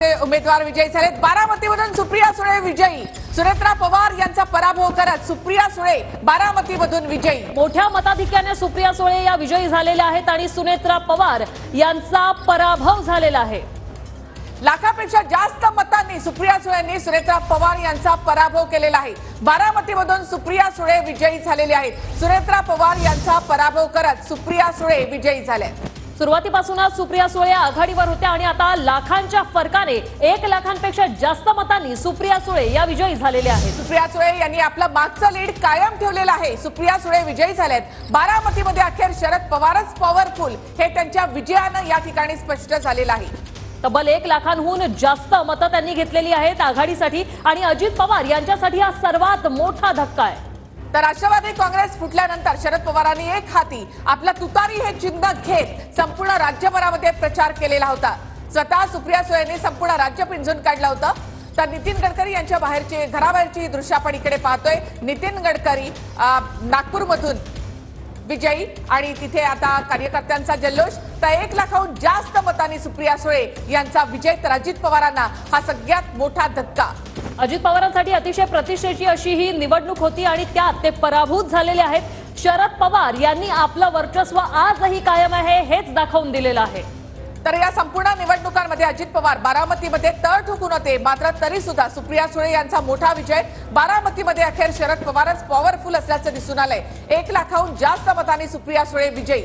उमेदवार विजयी झालेत। बारामतीमधून सुप्रिया सुळे विजयी। सुनेत्रा पवार यांचा पराभव करत सुप्रिया सुळे बारामतीमधून विजयी। मोठ्या मताधिक्याने सुप्रिया सुळे या विजयी झालेल्या आहेत आणि सुनेत्रा पवार यांचा पराभव झालेला आहे। लाखापेक्षा जास्त मतांनी सुप्रिया सुळेंनी सुनेत्रा पवार यांचा पराभव केलेला आहे। बारामतीमधून सुप्रिया सुळे विजयी झालेले आहेत। सुनेत्रा पवार यांचा पराभव करत सुप्रिया सुळे विजयी झाले। सुरुवातीपासूनच सुप्रिया सुळे आघाडीवर होत्या आणि आता लाखांच्या फरकाने 1 लाखांपेक्षा जास्त मतांनी सुप्रिया सुळे या विजयी झालेल्या आहेत। सुप्रिया सुळे यांनी आपलं मागचं लीड कायम ठेवलेलं आहे। सुप्रिया सुळे विजयी झालेत। बारामतीमध्ये अखेर शरद पवारच पॉवरफुल हे त्यांच्या विजयानं या ठिकाणी स्पष्ट झालेलं आहे। तब्बल 1 लाखांहून जास्त मतं त्यांनी घेतलेली आहेत आघाडीसाठी आणि अजित पवार यांच्यासाठी हा सर्वात मोठा धक्का आहे। तर राष्ट्रवादी काँग्रेस फुटल्यानंतर शरद पवारांनी एक हाती आपला तुतारी हे चिन्ह घेत संपूर्ण राज्यभरामध्ये प्रचार केलेला होता। स्वतः सुप्रिया सुळेंनी संपूर्ण राज्य पिंजून काढलं होतं। तर नितीन गडकरी यांच्या घराबाहेरची दृश्य आपण इकडे पाहतोय। नितीन गडकरी नागपूरमधून विजयी आणि तिथे आता कार्यकर्त्यांचा जल्लोष। तर 1 लाखाहून जास्त मतांनी सुप्रिया सुळे यांचा विजय। तर अजित पवारांना हा सगळ्यात मोठा धक्का। अजित पवारांसाठी अतिशय प्रतिष्ठेची अशी ही निवडणूक होती आणि त्यात ते पराभूत झालेले आहेत। शरद पवार यांनी आपलं वर्चस्व आजही कायम आहे हेच दाखवून दिलेलं आहे। तर या संपूर्ण निवडणुकांमध्ये अजित पवार बारामतीमध्ये तळ ठोकून होते, मात्र तरी सुद्धा सुप्रिया सुळे यांचा मोठा विजय। बारामतीमध्ये अखेर शरद पवारच पॉवरफुल असल्याचं दिसून आलंय। 1 लाखाहून जास्त मतांनी सुप्रिया सुळे विजयी।